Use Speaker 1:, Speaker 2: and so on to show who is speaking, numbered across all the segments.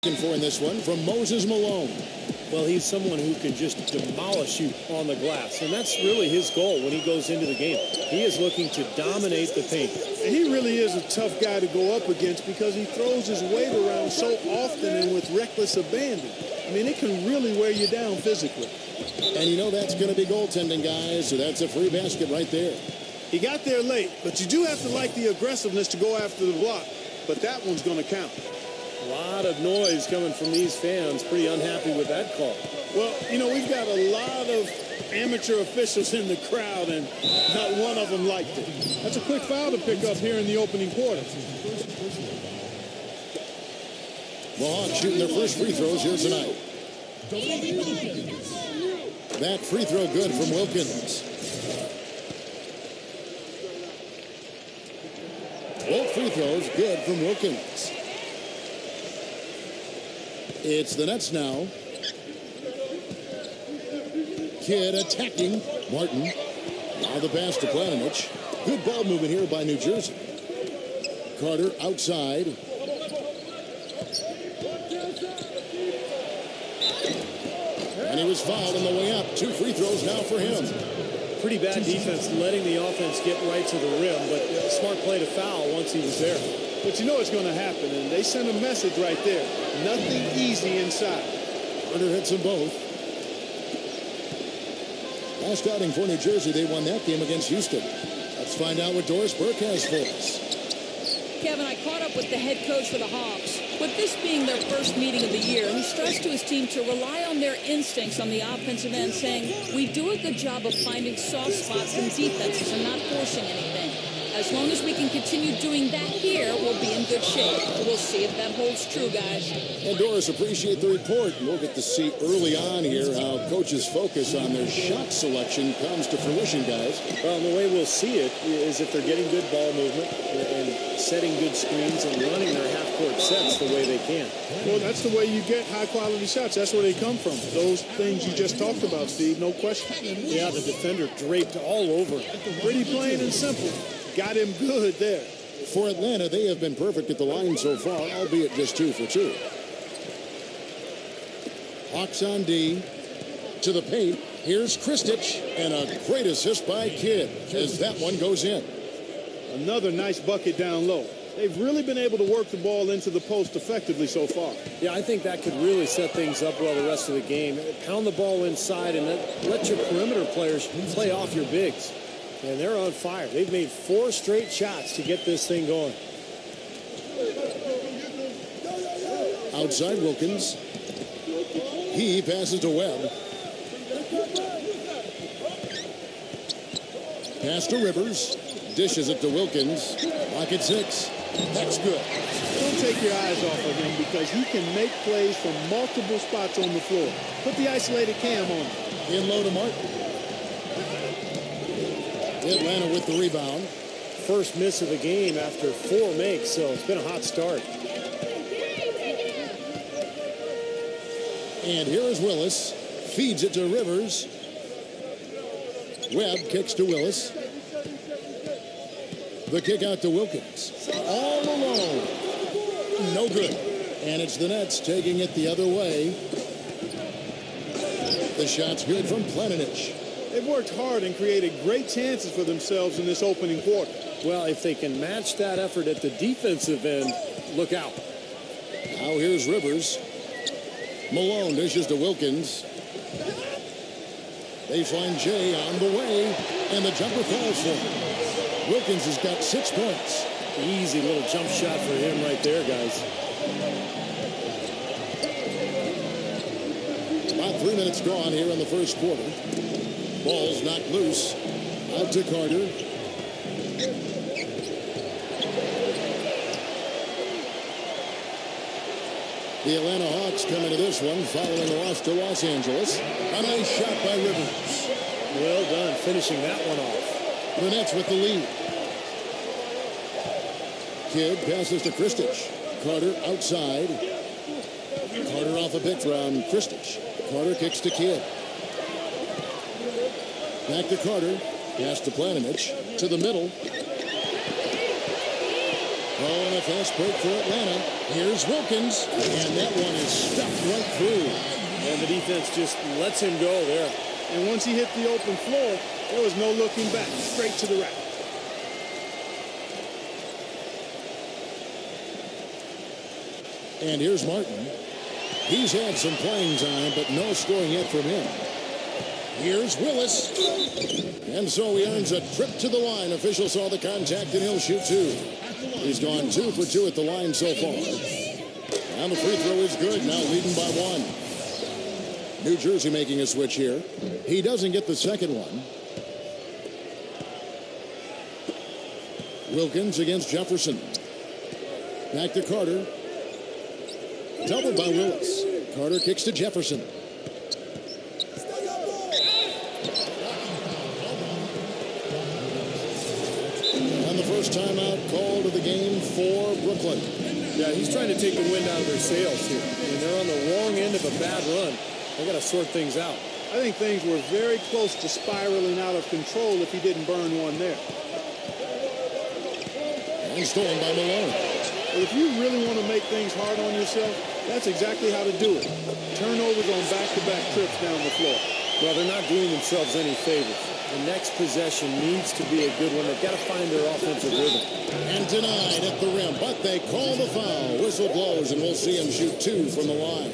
Speaker 1: Looking for in this one from Moses Malone.
Speaker 2: Well, he's someone who can just demolish you on the glass, and that's really his goal when he goes into the game. He is looking to dominate the paint.
Speaker 3: And he really is a tough guy to go up against because he throws his weight around so often and with reckless abandon. I mean, it can really wear you down physically.
Speaker 1: And you know that's going to be goaltending, guys, so that's a free basket right there.
Speaker 3: He got there late, but you do have to like the aggressiveness to go after the block. But that one's going to count.
Speaker 2: A lot of noise coming from these fans. Pretty unhappy with that call.
Speaker 3: Well, you know, we've got a lot of amateur officials in the crowd, and not one of them liked it. That's a quick foul to pick up here in the opening quarter.
Speaker 1: The Hawks shooting their first free throws here tonight. That free throw good from Wilkins. Both free throws good from Wilkins. It's the Nets now. Kidd attacking Martin. Now the pass to Planinic. Good ball movement here by New Jersey. Carter outside. And he was fouled on the way up. 2 free throws now for him.
Speaker 2: Pretty bad defense letting the offense get right to the rim, but smart play to foul once he was there.
Speaker 3: But you know it's going to happen, and they send a message right there. Nothing easy inside.
Speaker 1: Carter hits them both. Last outing for New Jersey, they won that game against Houston. Let's find out what Doris Burke has for us.
Speaker 4: Kevin, I caught up with the head coach for the Hawks. With this being their first meeting of the year, he stressed to his team to rely on their instincts on the offensive end, saying, we do a good job of finding soft spots in defenses and not forcing anything. As long as we can continue doing that here, we'll be in good shape. We'll see if that holds true, guys.
Speaker 1: And Doris, appreciate the report. We'll get to see early on here how coaches focus on their shot selection comes to fruition, guys.
Speaker 2: Well, and the way we'll see it is if they're getting good ball movement and setting good screens and running their half-court sets the way they can.
Speaker 3: Well, that's the way you get high-quality shots. That's where they come from. Those things you just talked about, Steve, no question.
Speaker 2: Yeah, the defender draped all over.
Speaker 3: Pretty plain and simple. Got him good there.
Speaker 1: For Atlanta, they have been perfect at the line so far, albeit just 2 for 2. Hawks on D. To the paint. Here's Kristich. And a great assist by Kidd as that one goes in.
Speaker 3: Another nice bucket down low. They've really been able to work the ball into the post effectively so far.
Speaker 2: Yeah, I think that could really set things up well the rest of the game. Pound the ball inside and let your perimeter players play off your bigs. And they're on fire. They've made 4 straight shots to get this thing going.
Speaker 1: Outside Wilkins. He passes to Webb. Pass to Rivers. Dishes it to Wilkins. Lock at 6. That's good.
Speaker 3: Don't take your eyes off of him because he can make plays from multiple spots on the floor. Put the isolated cam on him.
Speaker 1: In low to Martin. Atlanta with the rebound.
Speaker 2: First miss of the game after 4 makes, so it's been a hot start.
Speaker 1: And here is Willis. Feeds it to Rivers. Webb kicks to Willis. The kick out to Wilkins. All alone. No good. And it's the Nets taking it the other way. The shot's good from Planinic.
Speaker 3: They've worked hard and created great chances for themselves in this opening quarter.
Speaker 2: Well, if they can match that effort at the defensive end, look out.
Speaker 1: Now here's Rivers. Malone dishes to Wilkins. Baseline J on the way, and the jumper falls for him. Wilkins has got 6 points.
Speaker 2: Easy little jump shot for him right there, guys.
Speaker 1: About 3 minutes gone here in the first quarter. Ball's knocked loose. Out to Carter. The Atlanta Hawks come into this one following a loss to Los Angeles. A nice shot by Rivers.
Speaker 2: Well done, finishing that one off.
Speaker 1: The Nets with the lead. Kidd passes to Kristich. Carter outside. Carter off a pick from Kristich. Carter kicks to Kidd. Back to Carter. Pass to Planinic. To the middle. Oh, and a fast break for Atlanta. Here's Wilkins, and that one is stuffed right through.
Speaker 2: And the defense just lets him go there.
Speaker 3: And once he hit the open floor, there was no looking back. Straight to the rack.
Speaker 1: And here's Martin. He's had some playing time, but no scoring yet from him. Here's Willis. And so he earns a trip to the line. Officials saw the contact, and he'll shoot two. He's gone 2 for 2 at the line so far. And the free throw is good, now leading by 1. New Jersey making a switch here. He doesn't get the second one. Wilkins against Jefferson. Back to Carter. Doubled by Willis. Carter kicks to Jefferson. And the first timeout called of the game for Brooklyn.
Speaker 2: Yeah, he's trying to take the wind out of their sails here. And they're on the wrong end of a bad run. They got to sort things out.
Speaker 3: I think things were very close to spiraling out of control if he didn't burn one there.
Speaker 1: And stolen by Malone.
Speaker 3: If you really want to make things hard on yourself, that's exactly how to do it. Turnovers on back-to-back trips down the floor.
Speaker 2: Well, they're not doing themselves any favors. The next possession needs to be a good one. They've got to find their offensive rhythm.
Speaker 1: And denied at the rim, but they call the foul. Whistle blows, and we'll see him shoot 2 from the line.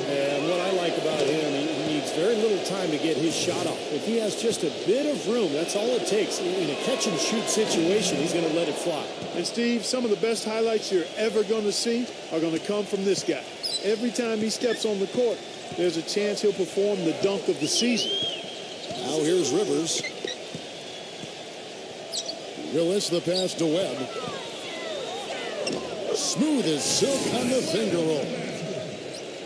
Speaker 2: And what I like about him, he needs very little time to get his shot off. If he has just a bit of room, that's all it takes. In a catch-and-shoot situation, he's going to let it fly.
Speaker 3: And, Steve, some of the best highlights you're ever going to see are going to come from this guy. Every time he steps on the court, there's a chance he'll perform the dunk of the season.
Speaker 1: Now here's Rivers. Willis, the pass to Webb. Smooth as silk on the finger roll.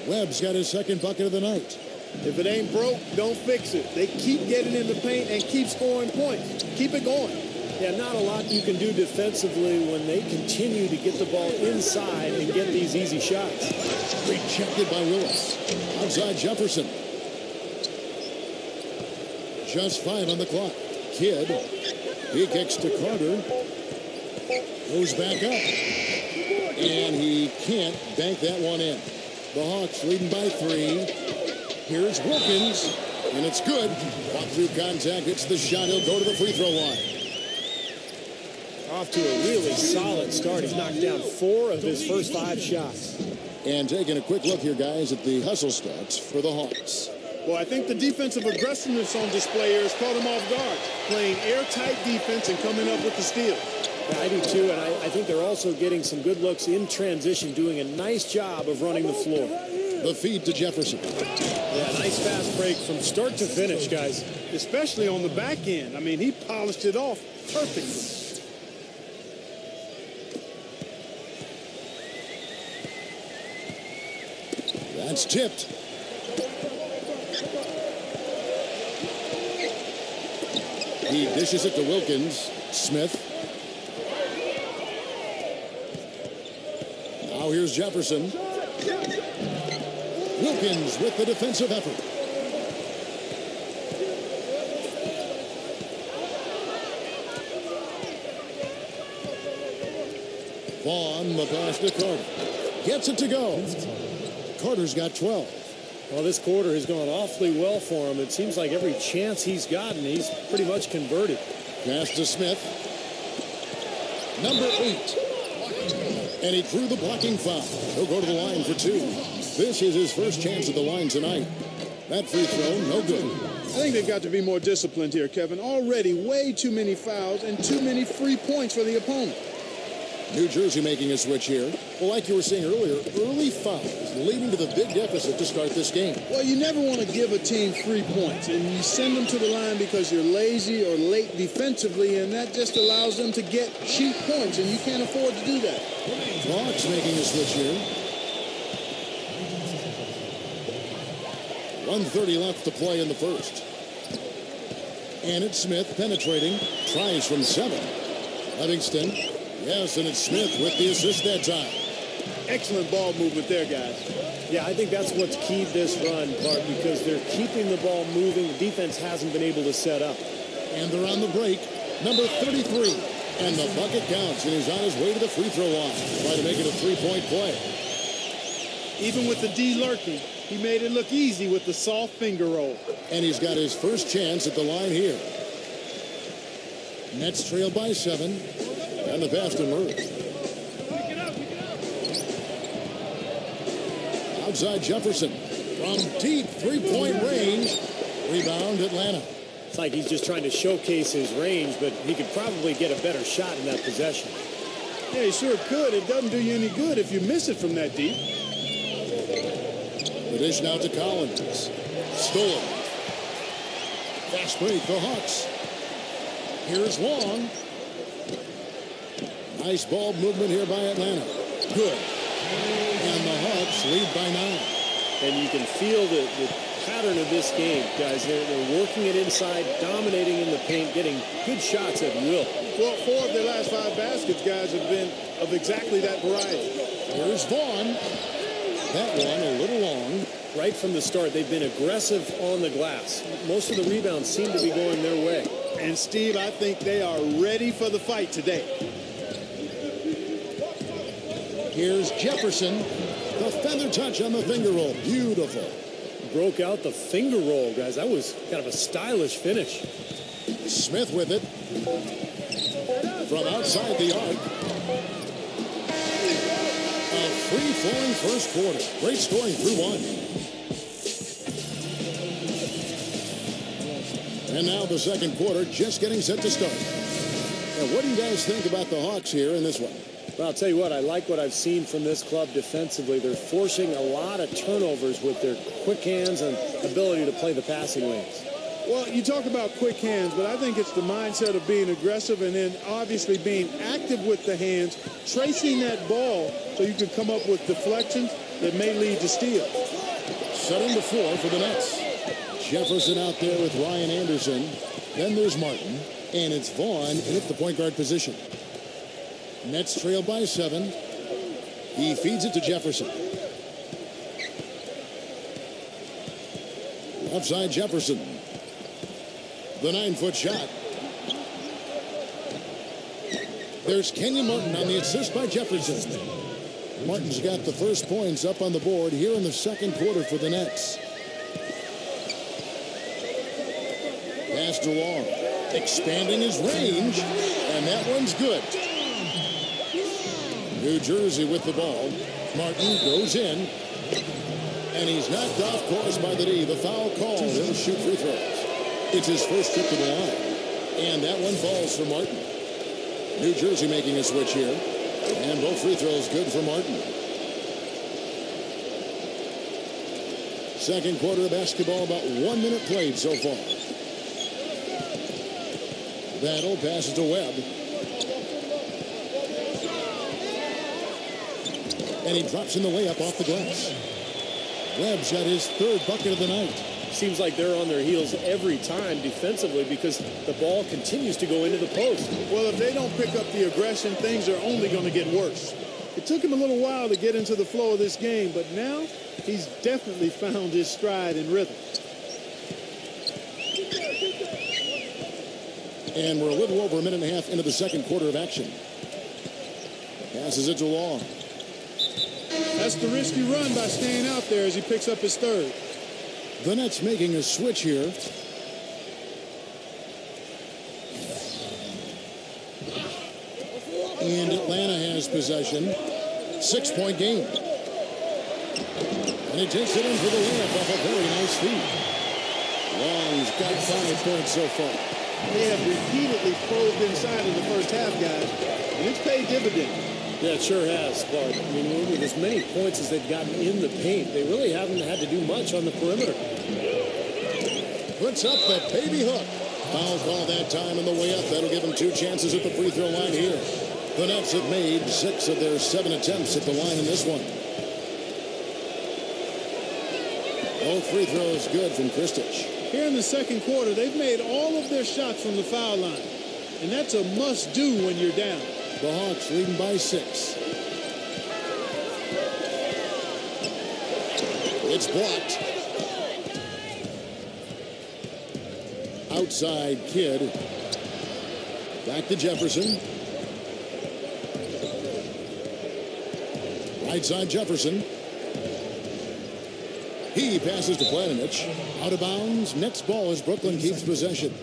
Speaker 1: Webb's got his second bucket of the night.
Speaker 3: If it ain't broke, don't fix it. They keep getting in the paint and keep scoring points. Keep it going.
Speaker 2: Yeah, not a lot you can do defensively when they continue to get the ball inside and get these easy shots.
Speaker 1: Rejected by Willis. Outside Jefferson. Just 5 on the clock. Kidd. He kicks to Carter. Goes back up. And he can't bank that one in. The Hawks leading by 3. Here's Wilkins. And it's good. Walk through contact. It's the shot. He'll go to the free throw line.
Speaker 2: Off to a really solid start. He's knocked down 4 of his first 5 shots.
Speaker 1: And taking a quick look here, guys, at the hustle stats for the Hawks.
Speaker 3: Well, I think the defensive aggressiveness on display here has caught him off guard. Playing airtight defense and coming up with the steal.
Speaker 2: Yeah, I do too, and I think they're also getting some good looks in transition, doing a nice job of running the floor.
Speaker 1: The feed to Jefferson.
Speaker 2: Yeah, nice fast break from start to finish, guys.
Speaker 3: Especially on the back end. I mean, he polished it off perfectly.
Speaker 1: That's tipped. He dishes it to Wilkins. Smith. Now here's Jefferson. Wilkins with the defensive effort. Vaughn, the pass to Carter. Gets it to go. Carter's got 12.
Speaker 2: Well, this quarter has gone awfully well for him. It seems like every chance he's gotten, he's pretty much converted.
Speaker 1: Pass to Smith. Number 8. And he drew the blocking foul. He'll go to the line for 2. This is his first chance at the line tonight. That free throw, no good.
Speaker 3: I think they've got to be more disciplined here, Kevin. Already way too many fouls and too many free points for the opponent.
Speaker 1: New Jersey making a switch here. Well, like you were saying earlier, early fouls leading to the big deficit to start this game.
Speaker 3: Well, you never want to give a team free points, and you send them to the line because you're lazy or late defensively, and that just allows them to get cheap points, and you can't afford to do that.
Speaker 1: Hawks making a switch here. 1:30 left to play in the first. And it's Smith penetrating. Tries from 7. Livingston. Yes, and it's Smith with the assist that time.
Speaker 3: Excellent ball movement there, guys.
Speaker 2: Yeah, I think that's what's keyed this run, Clark, because they're keeping the ball moving. The defense hasn't been able to set up.
Speaker 1: And they're on the break. Number 33. And the bucket counts, and he's on his way to the free throw line. Try to make it a three-point play.
Speaker 3: Even with the D lurking, he made it look easy with the soft finger roll.
Speaker 1: And he's got his first chance at the line here. Nets trail by 7. And the pass to Murray. Outside Jefferson. From deep three-point range. Rebound Atlanta.
Speaker 2: It's like he's just trying to showcase his range, but he could probably get a better shot in that possession.
Speaker 3: Yeah, he sure could. It doesn't do you any good if you miss it from that deep.
Speaker 1: The dish now to Collins. Stolen. Fast break, the Hawks. Here's Long. Nice ball movement here by Atlanta. Good. And the Hawks lead by 9.
Speaker 2: And you can feel the pattern of this game, guys. They're working it inside, dominating in the paint, getting good shots at will.
Speaker 3: Well, 4 of their last 5 baskets, guys, have been of exactly that variety.
Speaker 1: Here's Vaughn. That one a little long.
Speaker 2: Right from the start, they've been aggressive on the glass. Most of the rebounds seem to be going their way.
Speaker 3: And, Steve, I think they are ready for the fight today.
Speaker 1: Here's Jefferson. The feather touch on the finger roll. Beautiful.
Speaker 2: Broke out the finger roll, guys. That was kind of a stylish finish.
Speaker 1: Smith with it. From outside the arc. A free-flowing first quarter. Great scoring through 1. And now the second quarter just getting set to start. Now, what do you guys think about the Hawks here in this one?
Speaker 2: Well, I'll tell you what, I like what I've seen from this club defensively. They're forcing a lot of turnovers with their quick hands and ability to play the passing lanes.
Speaker 3: Well, you talk about quick hands, but I think it's the mindset of being aggressive and then obviously being active with the hands, tracing that ball so you can come up with deflections that may lead to steals.
Speaker 1: Setting the floor for the Nets. Jefferson out there with Ryan Anderson. Then there's Martin. And it's Vaughn in at the point guard position. Nets trail by 7. He feeds it to Jefferson. Offside Jefferson. The 9-foot shot. There's Kenyon Martin on the assist by Jefferson. Martin's got the first points up on the board here in the second quarter for the Nets. Pass to Long. Expanding his range. And that one's good. New Jersey with the ball. Martin goes in. And he's knocked off course by the D. The foul call. He'll shoot free throws. It's his first trip to the line. And that one falls for Martin. New Jersey making a switch here. And both free throws good for Martin. Second quarter of basketball, about 1 minute played so far. Battle passes to Webb. And he drops in the layup off the glass. Webb's got his third bucket of the night.
Speaker 2: Seems like they're on their heels every time defensively because the ball continues to go into the post.
Speaker 3: Well, if they don't pick up the aggression, things are only going to get worse. It took him a little while to get into the flow of this game, but now he's definitely found his stride and rhythm.
Speaker 1: And we're a little over a minute and a half into the second quarter of action. Passes it to Long.
Speaker 3: That's the risky run by staying out there as he picks up his third.
Speaker 1: The Nets making a switch here. And Atlanta has possession. 6-point game. And he takes it in for the layup off a very nice feed. Long's got 5 points so far.
Speaker 3: They have repeatedly probed inside in the first half, guys, and it's paid dividends.
Speaker 2: Yeah, it sure has, Clark. I mean, with as many points as they've gotten in the paint, they really haven't had to do much on the perimeter.
Speaker 1: Puts up the baby hook. Foul call that time on the way up. That'll give him 2 chances at the free throw line here. The Nets have made 6 of their 7 attempts at the line in this one. Both free throws good from Kristich.
Speaker 3: Here in the second quarter, they've made all of their shots from the foul line. And that's a must-do when you're down.
Speaker 1: The Hawks leading by 6. It's blocked. Outside Kidd. Back to Jefferson. Right side Jefferson. He passes to Planinich. Out of bounds. Next ball as Brooklyn keeps possession.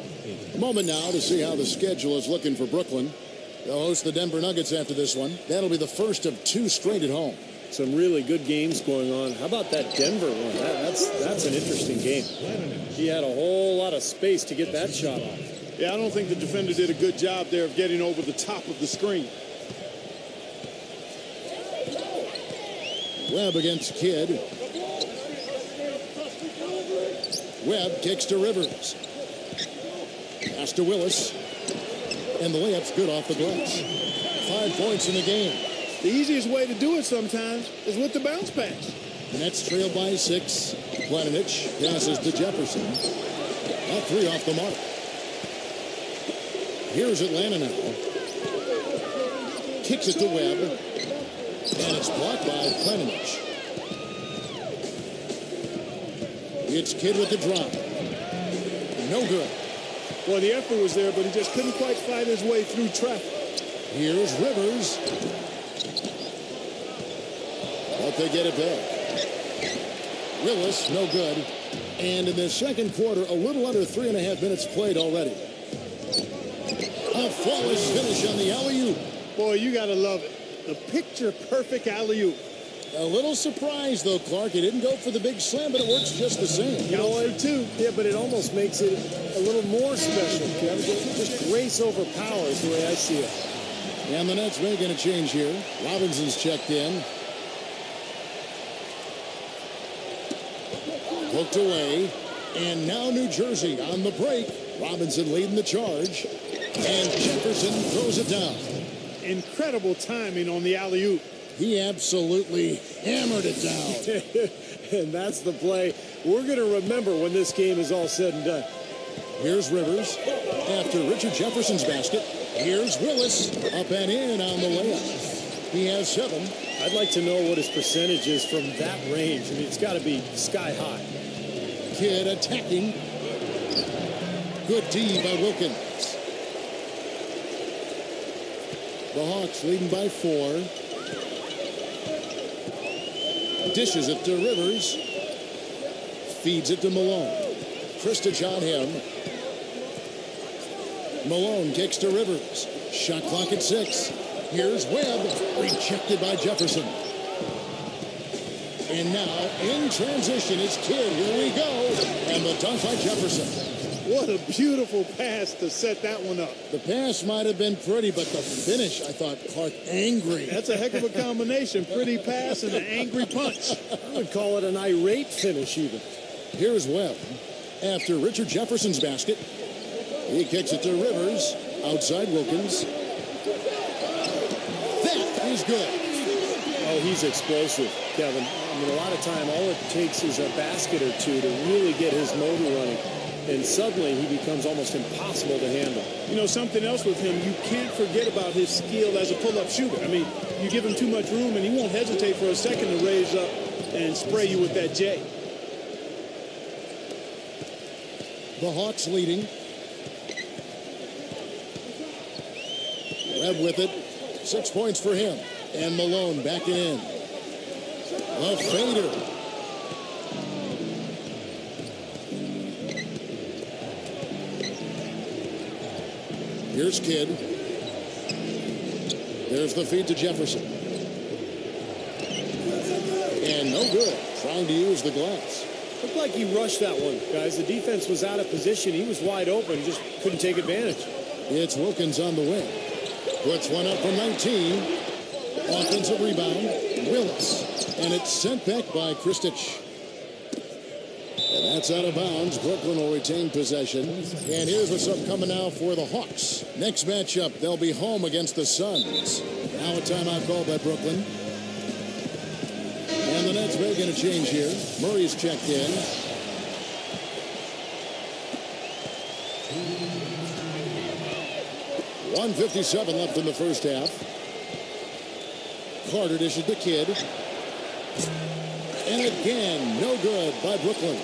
Speaker 1: A moment now to see how the schedule is looking for Brooklyn. They'll host the Denver Nuggets after this one. That'll be the first of 2 straight at home.
Speaker 2: Some really good games going on. How about that Denver one? That's an interesting game. He had a whole lot of space to get that shot off.
Speaker 3: Yeah, I don't think the defender did a good job there of getting over the top of the screen.
Speaker 1: Webb against Kidd. Webb kicks to Rivers. Pass to Willis. And the layup's good off the glass. 5 points in the game.
Speaker 3: The easiest way to do it sometimes is with the bounce pass.
Speaker 1: Nets trail by 6. Planinich passes to Jefferson. All 3 off the mark. Here's Atlanta now. Kicks it to Webb. And it's blocked by Planinich. It's Kidd with the drop. No good.
Speaker 3: Well, the effort was there, but he just couldn't quite fight his way through traffic.
Speaker 1: Here's Rivers. But they get it back. Willis, no good. And in the second quarter, a little under 3.5 minutes played already. A flawless finish on the alley-oop.
Speaker 3: Boy, you got to love it. The picture-perfect alley-oop.
Speaker 1: A little surprised, though, Clark. He didn't go for the big slam, but it works just the same.
Speaker 3: Counts for 2.
Speaker 2: Yeah, but it almost makes it a little more special, Kevin. Just grace over power is the way I see it.
Speaker 1: And the Nets making a change here. Robinson's checked in. Poked away. And now New Jersey on the break. Robinson leading the charge. And Jefferson throws it down.
Speaker 3: Incredible timing on the alley-oop.
Speaker 1: He absolutely hammered it down.
Speaker 2: And that's the play we're going to remember when this game is all said and done.
Speaker 1: Here's Rivers after Richard Jefferson's basket. Here's Willis up and in on the layup. He has 7.
Speaker 2: I'd like to know what his percentage is from that range. I mean, it's got to be sky high.
Speaker 1: Kidd attacking. Good D by Wilkins. The Hawks leading by 4. Dishes it to Rivers. Feeds it to Malone. Kristich on him. Malone kicks to Rivers. Shot clock at 6. Here's Webb. Rejected by Jefferson. And now in transition is Kidd. Here we go. And the dunk by Jefferson.
Speaker 3: What a beautiful pass to set that one up.
Speaker 1: The pass might have been pretty, but the finish, I thought, Clark, angry.
Speaker 3: That's a heck of a combination. Pretty pass and an angry punch.
Speaker 2: I would call it an irate finish even.
Speaker 1: Here's Webb after Richard Jefferson's basket. He kicks it to Rivers. Outside Wilkins. That is good.
Speaker 2: Oh, he's explosive, Kevin. I mean, a lot of time, all it takes is a basket or two to really get his motor running. And suddenly he becomes almost impossible to handle.
Speaker 3: You know, something else with him, you can't forget about his skill as a pull-up shooter. I mean, you give him too much room and he won't hesitate for a second to raise up and spray you with that J.
Speaker 1: The Hawks leading. Webb with it. 6 points for him. And Malone backing in. A fader. Here's Kidd. There's the feed to Jefferson. And no good. Trying to use the glass.
Speaker 2: Looked like he rushed that one, guys. The defense was out of position. He was wide open, just couldn't take advantage.
Speaker 1: It's Wilkins on the wing. Puts one up from 19. Offensive rebound. Willis. And it's sent back by Kristich. And that's out of bounds. Brooklyn will retain possession. And here's what's up coming now for the Hawks. Next matchup, they'll be home against the Suns. Now a timeout call by Brooklyn. And the Nets making a change here. Murray's checked in. .157 left in the first half. Carter dishes to Kidd. And again, no good by Brooklyn.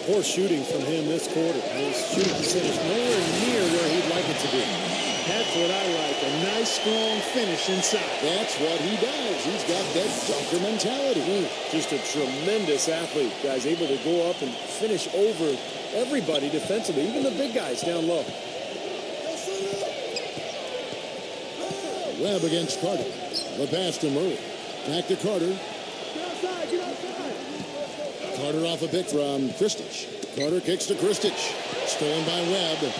Speaker 2: Poor shooting from him this quarter. His shooting percentage nowhere near where he'd like it to be.
Speaker 3: That's what I like, a nice, strong finish inside.
Speaker 1: That's what he does. He's got that dunker mentality.
Speaker 2: Just a tremendous athlete, guys, able to go up and finish over everybody defensively, even the big guys down low.
Speaker 1: Webb against Carter. The pass to Murray. Back to Carter.
Speaker 3: Get outside.
Speaker 1: Carter off a pick from Kristich. Carter kicks to Kristich. Stolen by Webb.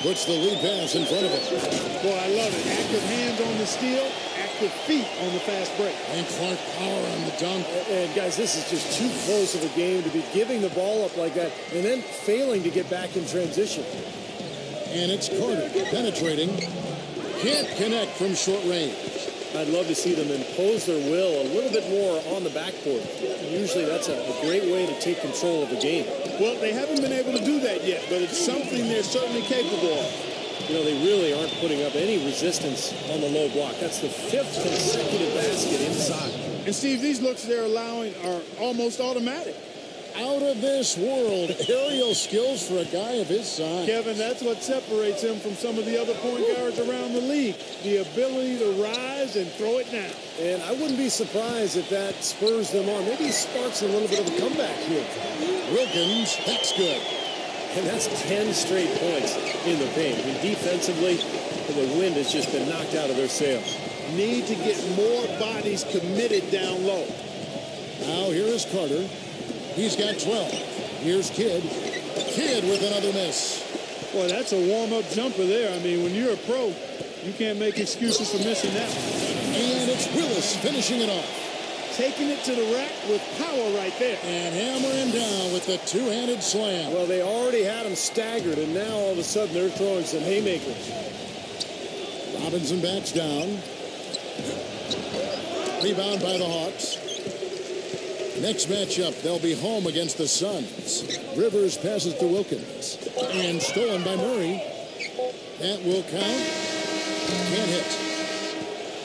Speaker 1: Puts the lead pass in front of him.
Speaker 3: Boy, I love it. Active hands on the steal, active feet on the fast break.
Speaker 1: And Clark power on the dunk.
Speaker 2: And guys, this is just too close of a game to be giving the ball up like that and then failing to get back in transition.
Speaker 1: And it's Carter penetrating. Can't connect from short range.
Speaker 2: I'd love to see them impose their will a little bit more on the backboard. Usually that's a great way to take control of the game.
Speaker 3: Well, they haven't been able to do that yet, but it's something they're certainly capable of.
Speaker 2: You know, they really aren't putting up any resistance on the low block. That's the 5th consecutive basket inside.
Speaker 3: And, Steve, these looks they're allowing are almost automatic.
Speaker 1: Out of this world. Aerial skills for a guy of his size.
Speaker 3: Kevin, that's what separates him from some of the other point guards around the league. The ability to rise and throw it down.
Speaker 2: And I wouldn't be surprised if that spurs them on. Maybe sparks a little bit of a comeback here.
Speaker 1: Wilkins, that's good.
Speaker 2: And that's 10 straight points in the paint. I mean, defensively, the wind has just been knocked out of their sails.
Speaker 3: Need to get more bodies committed down low.
Speaker 1: Now here is Carter. He's got 12. Here's Kidd. Kidd with another miss.
Speaker 3: Boy, that's a warm-up jumper there. I mean, when you're a pro, you can't make excuses for missing that one.
Speaker 1: And it's Willis finishing it off.
Speaker 3: Taking it to the rack with power right there.
Speaker 1: And hammering down with the two-handed slam.
Speaker 2: Well, they already had him staggered, and now all of a sudden they're throwing some haymakers.
Speaker 1: Robinson backs down. Rebound by the Hawks. Next matchup, they'll be home against the Suns. Rivers passes to Wilkins. And stolen by Murray. That will count. Can't hit.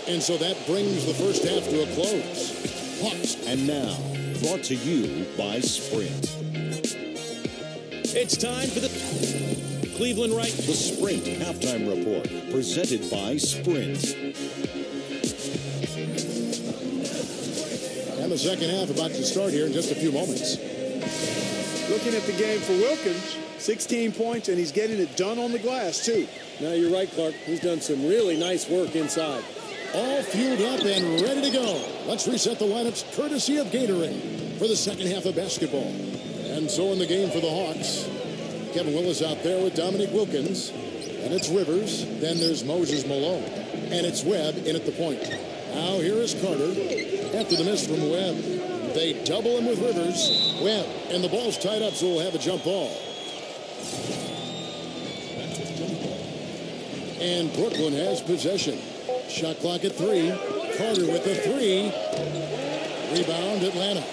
Speaker 1: And so that brings the first half to a close. Hawks.
Speaker 5: And now, brought to you by Sprint.
Speaker 6: It's time for the Cleveland Right.
Speaker 5: The Sprint Halftime Report, presented by Sprint.
Speaker 1: And the second half about to start here in just a few moments.
Speaker 3: Looking at the game for Wilkins, 16 points, and he's getting it done on the glass, too.
Speaker 2: Now, you're right, Clark. He's done some really nice work inside.
Speaker 1: All fueled up and ready to go. Let's reset the lineups courtesy of Gatorade for the second half of basketball. And so in the game for the Hawks, Kevin Willis out there with Dominique Wilkins. And it's Rivers. Then there's Moses Malone. And it's Webb in at the point. Now here is Carter. After the miss from Webb, they double him with Rivers. Webb. And the ball's tied up, so we'll have a jump ball. And Brooklyn has possession. Shot clock at 3. Carter with the 3. Rebound, Atlanta.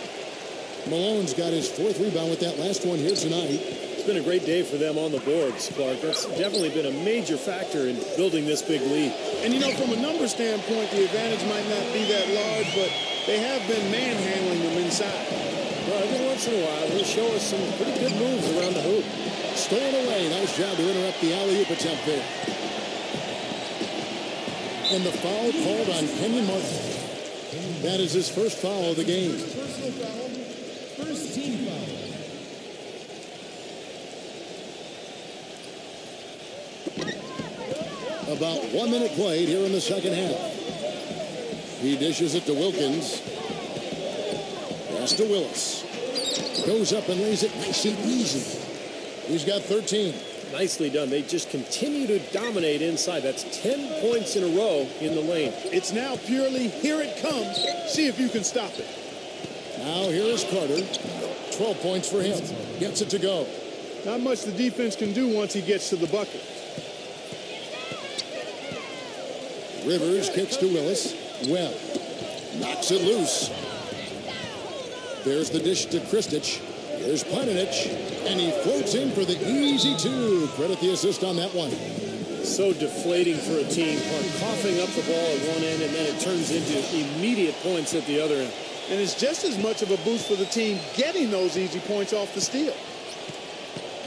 Speaker 1: Malone's got his 4th rebound with that last one here tonight.
Speaker 2: It's been a great day for them on the boards, Clark. That's definitely been a major factor in building this big lead.
Speaker 3: And, you know, from a number standpoint, the advantage might not be that large, but they have been manhandling them inside.
Speaker 2: Well, every once in a while, they'll show us some pretty good moves around the hoop.
Speaker 1: Stolen away. Nice job to interrupt the alley-oop attempt there. And the foul called on Kenyon Martin. That is his first foul of the game.
Speaker 6: First team foul.
Speaker 1: About 1 minute played here in the second half. He dishes it to Wilkins. Pass to Willis. Goes up and lays it nice and easy. He's got 13.
Speaker 2: Nicely done. They just continue to dominate inside. That's 10 points in a row in the lane.
Speaker 3: It's now purely, here it comes. See if you can stop it.
Speaker 1: Now here is Carter. 12 points for him. Gets it to go.
Speaker 3: Not much the defense can do once he gets to the bucket.
Speaker 1: Rivers kicks to Willis. Webb knocks it loose. There's the dish to Kristich. Here's Paninic, and he floats in for the easy 2. Credit the assist on that one.
Speaker 2: So deflating for a team. Coughing up the ball at one end, and then it turns into immediate points at the other end.
Speaker 3: And it's just as much of a boost for the team getting those easy points off the steal.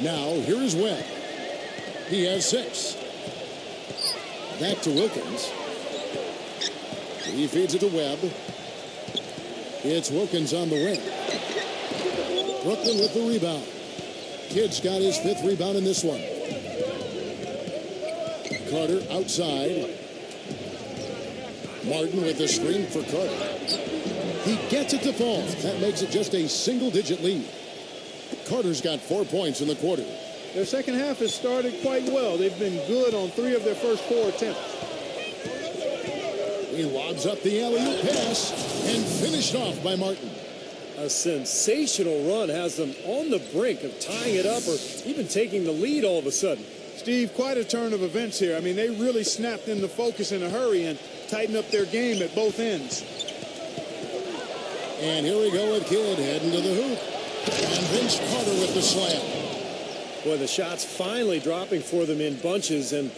Speaker 1: Now, here is Webb. He has 6. Back to Wilkins. He feeds it to Webb. It's Wilkins on the wing. Brooklyn with the rebound. Kidd's got his 5th rebound in this one. Carter outside. Martin with the screen for Carter. He gets it to fall. That makes it just a single-digit lead. Carter's got 4 points in the quarter.
Speaker 3: Their second half has started quite well. They've been good on 3 of their first 4 attempts.
Speaker 1: He lobs up the alley-oop pass and finished off by Martin.
Speaker 2: A sensational run has them on the brink of tying it up or even taking the lead all of a sudden.
Speaker 3: Steve, quite a turn of events here. I mean, they really snapped into focus in a hurry and tightened up their game at both ends.
Speaker 1: And here we go with Kidd heading to the hoop. And Vince Carter with the slam.
Speaker 2: Boy, the shots finally dropping for them in bunches, and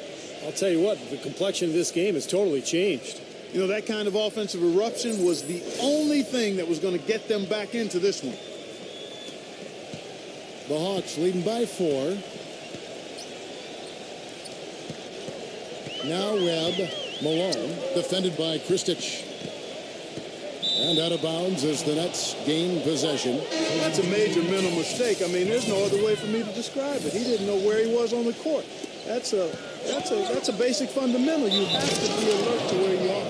Speaker 2: I'll tell you what, the complexion of this game has totally changed.
Speaker 3: You know, that kind of offensive eruption was the only thing that was going to get them back into this one.
Speaker 1: The Hawks leading by 4. Now Webb, Malone, defended by Kristich. And out of bounds as the Nets gain possession.
Speaker 3: That's a major mental mistake. I mean, there's no other way for me to describe it. He didn't know where he was on the court. That's a basic fundamental. You have to be alert to where you are.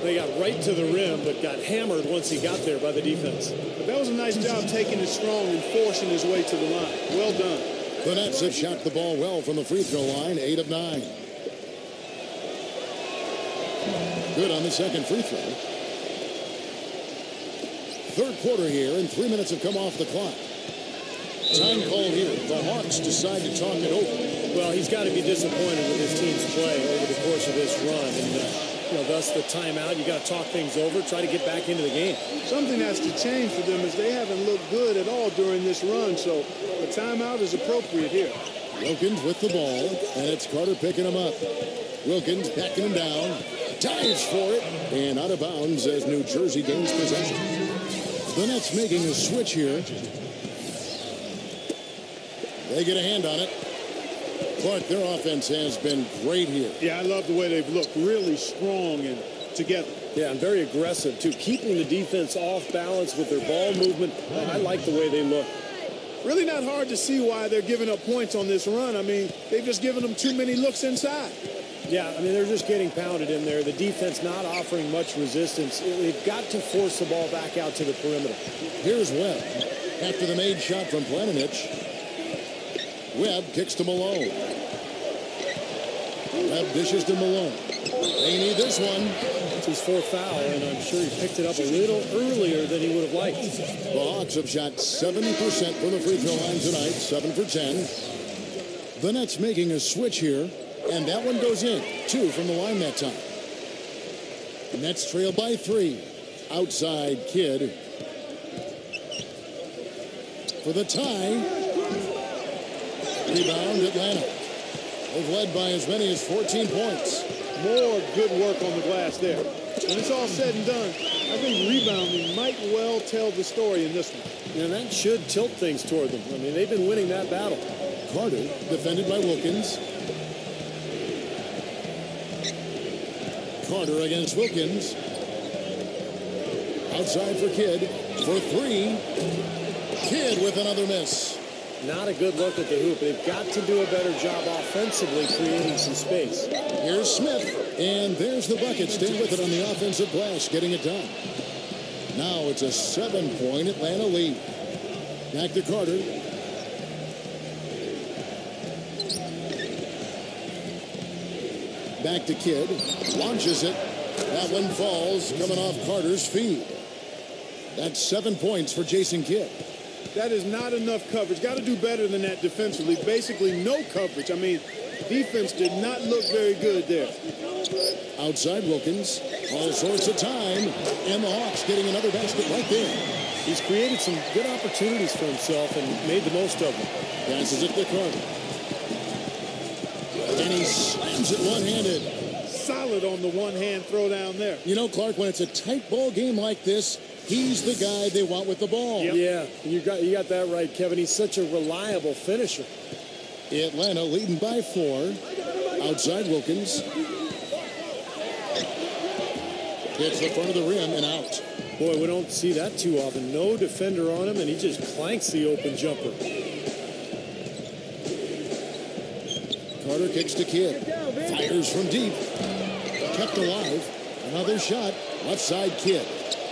Speaker 2: They got right to the rim, but got hammered once he got there by the defense.
Speaker 3: But that was a nice job taking it strong and forcing his way to the line. Well done.
Speaker 1: The Nets have shot the ball well from the free throw line, 8 of 9. Good on the second free throw. Third quarter here, and 3 minutes have come off the clock. Time called here. The Hawks decide to talk it over.
Speaker 2: Well, he's got to be disappointed with his team's play over the course of this run, and thus the timeout. You got to talk things over, try to get back into the game.
Speaker 3: Something has to change for them as they haven't looked good at all during this run, so the timeout is appropriate here.
Speaker 1: Wilkins with the ball, and it's Carter picking him up. Wilkins backing him down, dives for it, and out of bounds as New Jersey gains possession. The Nets making a switch here. They get a hand on it. Clark, their offense has been great here.
Speaker 3: Yeah, I love the way they've looked. Really strong and together.
Speaker 2: Yeah, and very aggressive, too. Keeping the defense off balance with their ball movement. I like the way they look.
Speaker 3: Really not hard to see why they're giving up points on this run. I mean, they've just given them too many looks inside.
Speaker 2: Yeah, I mean, they're just getting pounded in there. The defense not offering much resistance. They've got to force the ball back out to the perimeter.
Speaker 1: Here's Webb. After the made shot from Planinic, Webb kicks to Malone. Webb dishes to Malone. They need this one.
Speaker 2: It's his 4th foul, and I'm sure he picked it up a little earlier than he would have liked.
Speaker 1: The Hawks have shot 70% from the free throw line tonight, 7 for 10. The Nets making a switch here, and that one goes in. 2 from the line that time. Nets trail by 3. Outside Kidd for the tie. Rebound Atlanta. They've led by as many as 14 points.
Speaker 3: More good work on the glass there. When it's all said and done, I think rebounding might well tell the story in this one.
Speaker 2: And that should tilt things toward them. I mean, they've been winning that battle.
Speaker 1: Carter defended by Wilkins. Carter against Wilkins. Outside for Kidd. For 3. Kidd with another miss.
Speaker 2: Not a good look at the hoop. They've got to do a better job offensively creating some space.
Speaker 1: Here's Smith, and there's the bucket. Stay with it on the offensive glass, getting it done. Now it's a 7-point Atlanta lead. Back to Carter. Back to Kidd. Launches it. That one falls, coming off Carter's feet. That's 7 points for Jason Kidd.
Speaker 3: That is not enough coverage. Got to do better than that defensively. Basically no coverage. I mean, defense did not look very good there.
Speaker 1: Outside Wilkins. All sorts of time. And the Hawks getting another basket right there.
Speaker 2: He's created some good opportunities for himself and made the most of them.
Speaker 1: Passes it to Carter. And he slams it one-handed.
Speaker 3: Solid good on the one-hand throw down there.
Speaker 1: You know, Clark, when it's a tight ball game like this, he's the guy they want with the ball.
Speaker 3: Yep.
Speaker 2: Yeah, you got that right, Kevin. He's such a reliable finisher.
Speaker 1: Atlanta leading by 4. Outside Wilkins. Hits the front of the rim and out.
Speaker 2: Boy, we don't see that too often. No defender on him, and he just clanks the open jumper.
Speaker 1: Carter kicks to Kidd. Fires from deep. Kept alive. Another shot. Left side Kidd.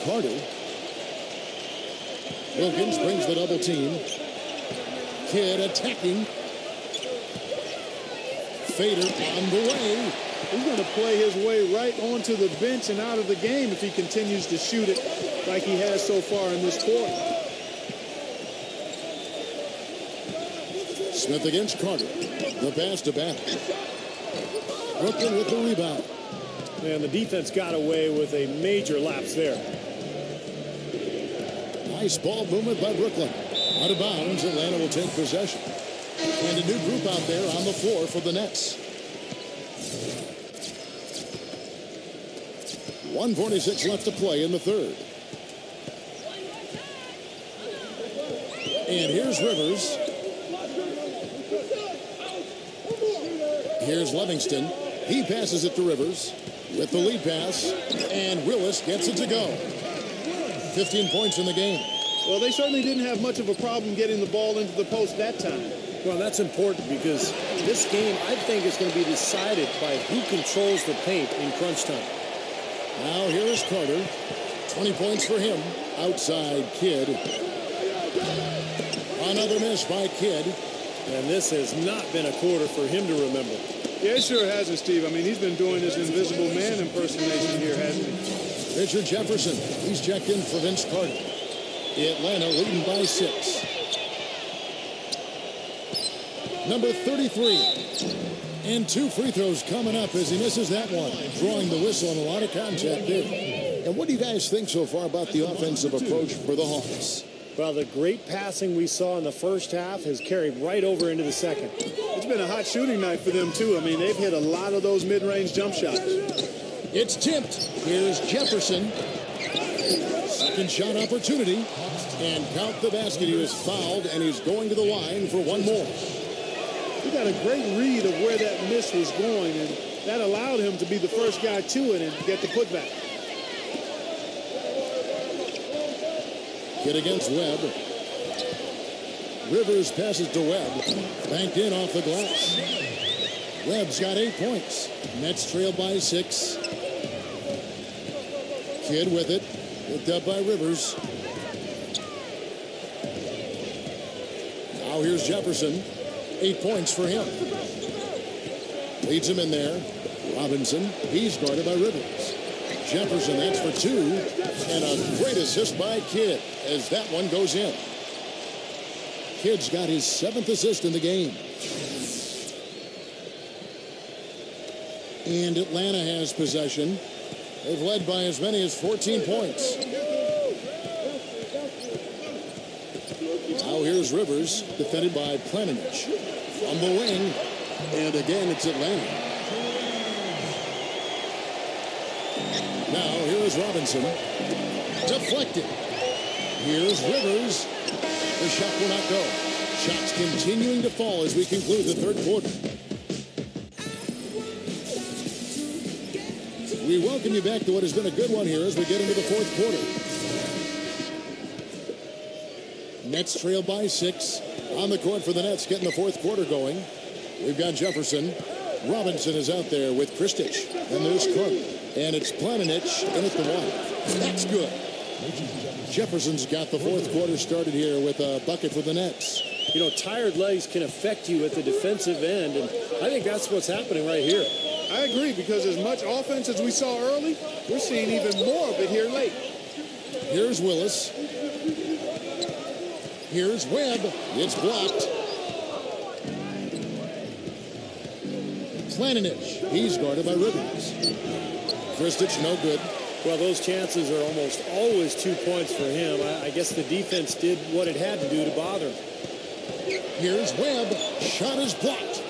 Speaker 1: Carter. Wilkins brings the double team. Kidd attacking. Fader on the way.
Speaker 3: He's going to play his way right onto the bench and out of the game if he continues to shoot it like he has so far in this quarter.
Speaker 1: Smith against Carter. The pass to Banner. Brooklyn with the rebound.
Speaker 2: And the defense got away with a major lapse there.
Speaker 1: Nice ball movement by Brooklyn. Out of bounds, Atlanta will take possession. And a new group out there on the floor for the Nets. 1:46 left to play in the third. And here's Rivers. Here's Livingston. He passes it to Rivers with the lead pass. And Willis gets it to go. 15 points in the game.
Speaker 3: Well, they certainly didn't have much of a problem getting the ball into the post that time.
Speaker 2: Well, that's important because this game, I think, is going to be decided by who controls the paint in crunch time.
Speaker 1: Now here is Carter. 20 points for him. Outside Kidd. Another miss by Kidd.
Speaker 2: And this has not been a quarter for him to remember.
Speaker 3: Yeah, it sure hasn't, Steve. I mean, he's been doing this invisible man impersonation here, hasn't he?
Speaker 1: Richard Jefferson. He's checked in for Vince Carter. Atlanta leading by 6. Number 33. And 2 free throws coming up as he misses that one. Drawing the whistle and a lot of contact there. And what do you guys think so far about the offensive approach for the Hawks?
Speaker 2: Well, the great passing we saw in the first half has carried right over into the second.
Speaker 3: It's been a hot shooting night for them, too. I mean, they've hit a lot of those mid-range jump shots.
Speaker 1: It's tipped. Here's Jefferson. Second shot opportunity. And count the basket. He was fouled, and he's going to the line for one more.
Speaker 3: He got a great read of where that miss was going, and that allowed him to be the first guy to it and get the putback.
Speaker 1: Kidd against Webb. Rivers passes to Webb. Banked in off the glass. Webb's got 8 points. Nets trail by 6. Kidd with it. Picked up by Rivers. Now here's Jefferson. 8 points for him. Leads him in there. Robinson. He's guarded by Rivers. Jefferson, that's for 2. And a great assist by Kidd as that one goes in. Kidd's got his 7th assist in the game. And Atlanta has possession. They've led by as many as 14 points. Now here's Rivers, defended by Planinic. From the wing, and again it's Atlanta. Now here is Robinson. Deflected. Here's Rivers. The shot will not go. Shots continuing to fall as we conclude the third quarter. We welcome you back to what has been a good one here as we get into the fourth quarter. Nets trail by 6. On the court for the Nets, getting the fourth quarter going. We've got Jefferson. Robinson is out there with Kristich. And there's Carter. And it's Planinic in at the 1. That's good. Jefferson's got the fourth quarter started here with a bucket for the Nets.
Speaker 2: You know, tired legs can affect you at the defensive end, and I think that's what's happening right here.
Speaker 3: I agree, because as much offense as we saw early, we're seeing even more of it here late.
Speaker 1: Here's Willis. Here's Webb. It's blocked. Planinic. He's guarded by Rivers. Kristich, no good.
Speaker 2: Well, those chances are almost always 2 points for him. I guess the defense did what it had to do to bother him.
Speaker 1: Here's Webb. Shot is blocked.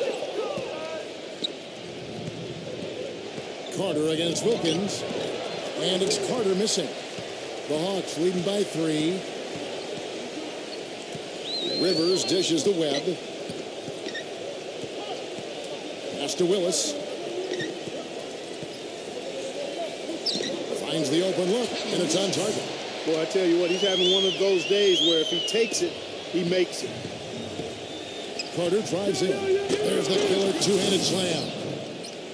Speaker 1: Carter against Wilkins. And it's Carter missing. The Hawks leading by 3. Rivers dishes to Webb. Pass to Willis. Finds the open look, and it's on target.
Speaker 3: Boy, I tell you what, he's having one of those days where if he takes it, he makes it.
Speaker 1: Carter drives in. There's the killer two-handed slam.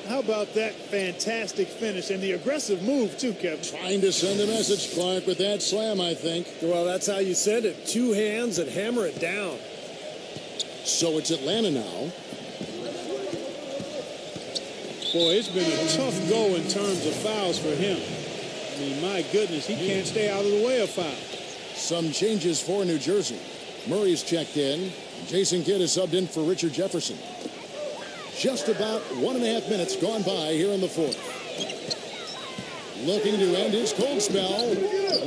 Speaker 3: How about that fantastic finish and the aggressive move, too, Kevin?
Speaker 1: Trying to send a message, Clark, with that slam, I think.
Speaker 2: Well, that's how you send it. 2 hands and hammer it down.
Speaker 1: So it's Atlanta now.
Speaker 3: Boy, it's been a tough go in terms of fouls for him. I mean, my goodness, he can't stay out of the way of foul.
Speaker 1: Some changes for New Jersey. Murray's checked in. Jason Kidd is subbed in for Richard Jefferson. Just about 1.5 minutes gone by here in the fourth. Looking to end his cold spell.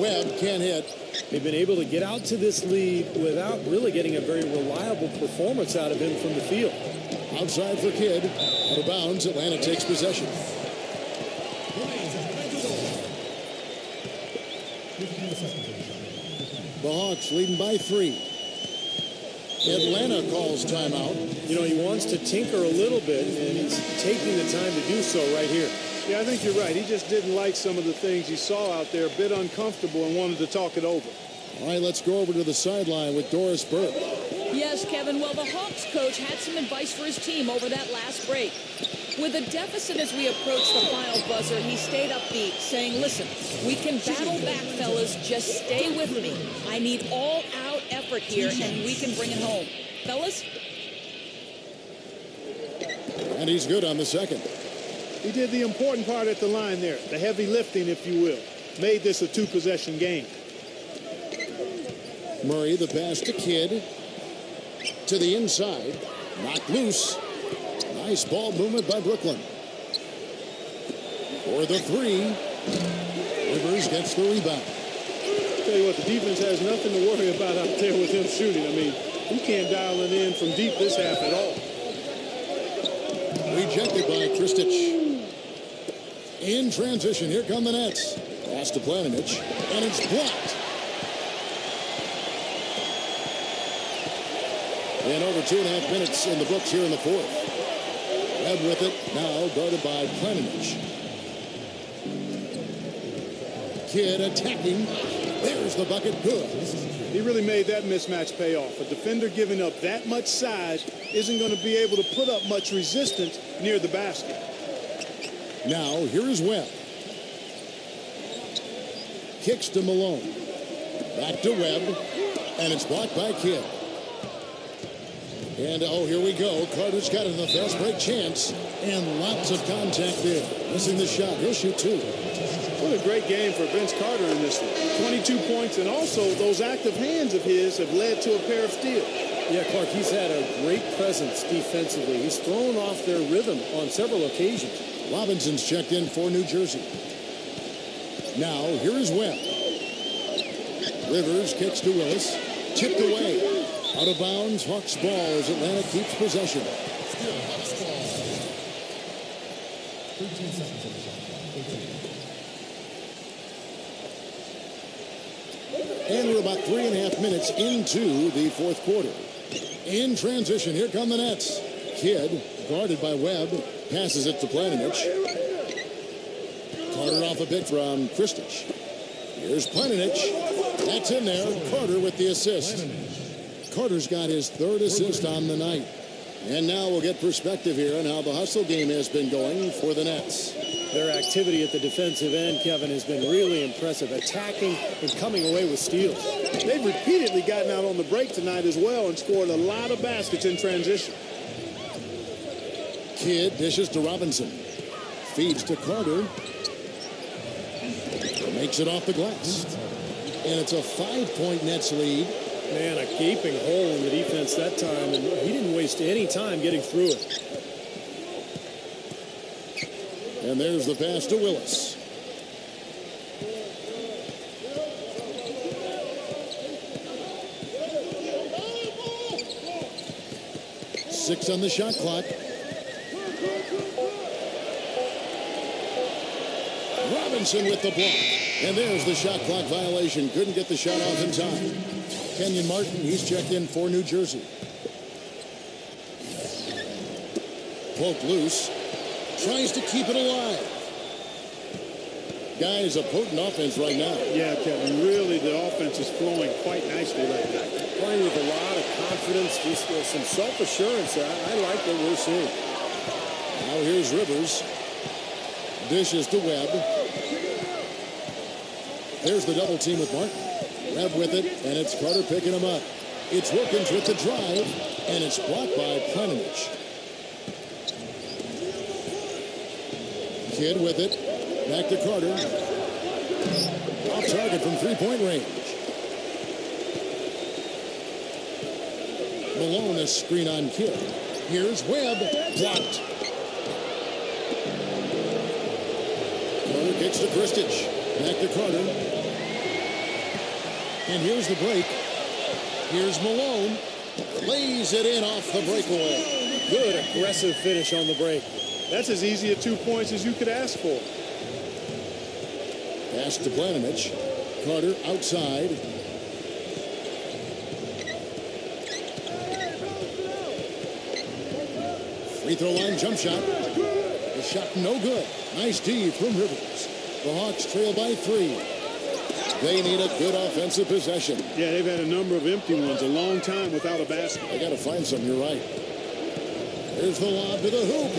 Speaker 1: Webb can't hit.
Speaker 2: They've been able to get out to this lead without really getting a very reliable performance out of him from the field.
Speaker 1: Outside for Kidd. Out of bounds, Atlanta takes possession. The Hawks leading by 3. Atlanta calls timeout.
Speaker 2: You know, he wants to tinker a little bit, and he's taking the time to do so right here.
Speaker 3: Yeah, I think you're right. He just didn't like some of the things he saw out there, a bit uncomfortable, and wanted to talk it over.
Speaker 1: All right, let's go over to the sideline with Doris Burke.
Speaker 4: Yes, Kevin. Well, the Hawks coach had some advice for his team over that last break. With a deficit as we approach the final buzzer, he stayed upbeat, saying, listen, we can battle back, fellas. Just stay with me. I need all-out effort here, and we can bring it home. Fellas?
Speaker 1: And he's good on the second.
Speaker 3: He did the important part at the line there, the heavy lifting, if you will. Made this a 2-possession game.
Speaker 1: Murray, the pass to Kidd. To the inside. Knocked loose. Nice ball movement by Brooklyn. For the 3. Rivers gets the rebound.
Speaker 3: Tell you what, the defense has nothing to worry about out there with him shooting. I mean, he can't dial it in from deep this half at all.
Speaker 1: Rejected by Kristich. In transition, here come the Nets. Pass to Planinic, and it's blocked. And over 2.5 minutes in the books here in the fourth. Webb with it, now guarded by Planinic. Kidd attacking. There's the bucket, good.
Speaker 3: He really made that mismatch pay off. A defender giving up that much size isn't going to be able to put up much resistance near the basket.
Speaker 1: Now, here is Webb. Kicks to Malone. Back to Webb. And it's blocked by Kidd. And, oh, here we go. Carter's got it in the fast break chance. And lots of contact there. Missing the shot. He'll shoot 2.
Speaker 3: What a great game for Vince Carter in this one. 22 points, and also those active hands of his have led to a pair of steals.
Speaker 2: Yeah, Clark, he's had a great presence defensively. He's thrown off their rhythm on several occasions.
Speaker 1: Robinson's checked in for New Jersey. Now, here is Webb. Rivers kicks to Willis. Tipped away. Out of bounds, Hawks ball as Atlanta keeps possession. And we're about 3.5 minutes into the fourth quarter. In transition, here come the Nets. Kidd, guarded by Webb, passes it to Planinic. Carter off a bit from Kristich. Here's Planinic. That's in there. Carter with the assist. Carter's got his 3rd assist on the night. And now we'll get perspective here on how the hustle game has been going for the Nets.
Speaker 2: Their activity at the defensive end, Kevin, has been really impressive, attacking and coming away with steals.
Speaker 3: They've repeatedly gotten out on the break tonight as well and scored a lot of baskets in transition.
Speaker 1: Kidd dishes to Robinson. Feeds to Carter. Makes it off the glass. And it's a 5-point Nets lead.
Speaker 2: Man, a gaping hole in the defense that time, and he didn't waste any time getting through it.
Speaker 1: And there's the pass to Willis. Six on the shot clock. Robinson with the block. And there's the shot clock violation. Couldn't get the shot off in time. Kenyon Martin, he's checked in for New Jersey. Poked loose. Tries to keep it alive. Guys, a potent offense right now.
Speaker 3: Yeah, Kevin, really the offense is flowing quite nicely right now.
Speaker 2: Playing with a lot of confidence, just some self-assurance. I like what we're seeing.
Speaker 1: Now here's Rivers. Dishes to Webb. There's the double team with Martin. Webb with it, and it's Carter picking him up. It's Wilkins with the drive, and it's blocked by Planovich. Kidd with it. Back to Carter. Off target from three-point range. Malone a screen on Kidd. Here's Webb. Blocked. Carter kicks to Kristich. Back to Carter. And here's the break. Here's Malone. Lays it in off the breakaway.
Speaker 2: Good aggressive finish on the break.
Speaker 3: That's as easy a 2 points as you could ask for.
Speaker 1: Pass to Planovich. Carter outside. Free throw line jump shot. The shot no good. Nice D from Rivers. The Hawks trail by 3. They need a good offensive possession.
Speaker 3: Yeah, they've had a number of empty ones, a long time without a basket.
Speaker 1: I got to find some, you're right. There's the lob to the hoop.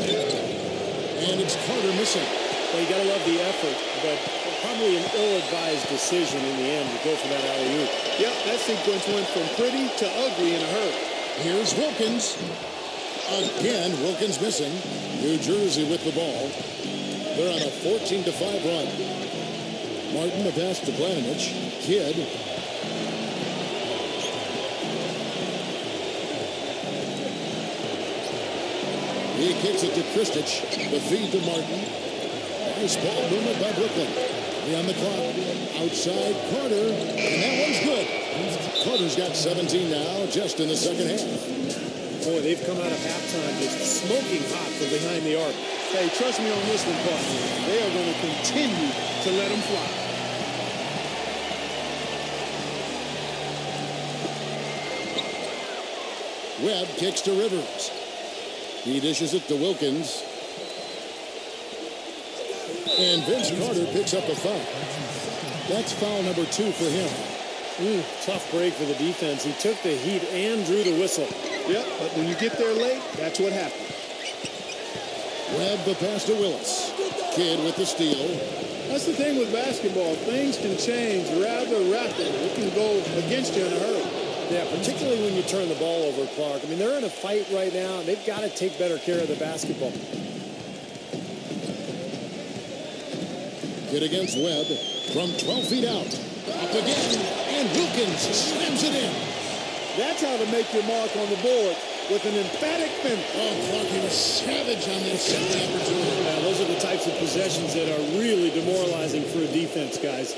Speaker 1: And it's Carter missing.
Speaker 2: Well, you got to love the effort, but probably an ill-advised decision in the end to go for that alley-oop.
Speaker 3: Yep, that sequence went from pretty to ugly in a hurry.
Speaker 1: Here's Wilkins. Again, Wilkins missing. New Jersey with the ball. They're on a 14-5 run. Martin, the pass to Planovich. Kidd. He kicks it to Kristich. The feed to Martin. Nice ball movement by Brooklyn. 3 on the clock. Outside Carter. And that one's good. Carter's got 17 now, just in the second half.
Speaker 2: Boy, they've come out of halftime just smoking hot from behind the arc.
Speaker 3: Hey, trust me on this one, partner. They are going to continue to let them fly.
Speaker 1: Webb kicks to Rivers. He dishes it to Wilkins. And Vince Carter picks up a foul. That's foul number 2 for him.
Speaker 2: Tough break for the defense. He took the heat and drew the whistle.
Speaker 3: Yep, but when you get there late, that's what happens.
Speaker 1: Webb the pass to Willis. Kidd with the steal.
Speaker 3: That's the thing with basketball. Things can change rather rapidly. It can go against you in a hurry.
Speaker 2: Yeah, particularly when you turn the ball over, Clark. I mean, they're in a fight right now. They've got to take better care of the basketball.
Speaker 1: Kidd against Webb from 12 feet out. Up again, and Wilkins slams it in.
Speaker 3: That's how to make your mark on the board with an emphatic finish.
Speaker 1: Oh, Clark, he was savage on that second opportunity.
Speaker 2: Now, those are the types of possessions that are really demoralizing for a defense, guys.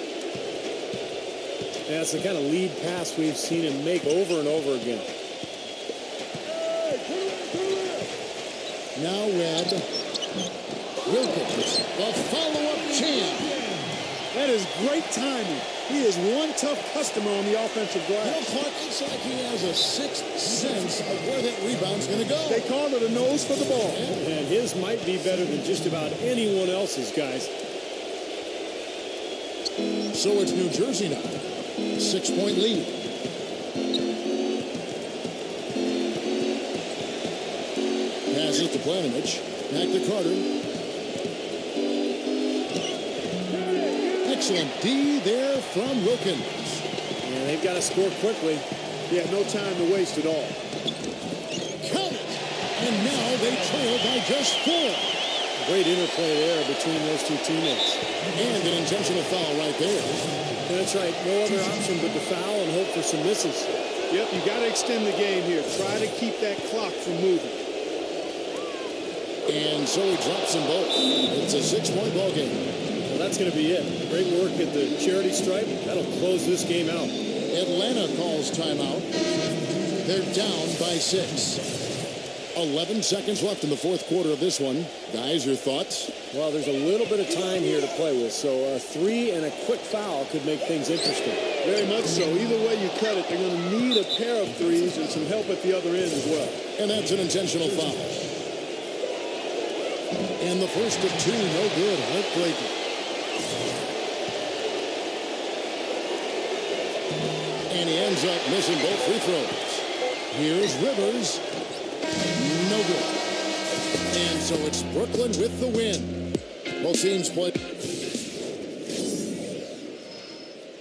Speaker 2: That's the kind of lead pass we've seen him make over and over again.
Speaker 1: Now Webb. Wilkins, the follow-up champ.
Speaker 3: That is great timing. He is one tough customer on the offensive
Speaker 1: You know,
Speaker 3: glass.
Speaker 1: Clark, it's like he has a sixth sense of where that rebound's going to go.
Speaker 3: They call it a nose for the ball.
Speaker 2: And his might be better than just about anyone else's, guys.
Speaker 1: So it's New Jersey now. 6-point lead. Passes to Planovich. Back to Carter. Excellent D there from Wilkins.
Speaker 2: Yeah, they've got to score quickly.
Speaker 3: Yeah, no time to waste at all.
Speaker 1: Count it. And now they trail by just 4.
Speaker 2: Great interplay there between those two teammates.
Speaker 1: And an intentional foul right there.
Speaker 2: That's right. No other option but to foul and hope for some misses.
Speaker 3: Yep, you got to extend the game here. Try to keep that clock from moving.
Speaker 1: And so he drops them both. It's a 6-point ball game.
Speaker 2: Well, that's going to be it. Great work at the charity stripe. That'll close this game out.
Speaker 1: Atlanta calls timeout. They're down by 6. 11 seconds left in the fourth quarter of this one. Guys, your thoughts?
Speaker 2: Well, there's a little bit of time here to play with, so a 3 and a quick foul could make things interesting.
Speaker 3: Very much so. Either way you cut it, they're going to need a pair of threes and some help at the other end as well.
Speaker 1: And that's an intentional foul. And the first of 2, no good. Heartbreaking. And he ends up missing both free throws. Here's Rivers. No good. And so it's Brooklyn with the win. Both teams play.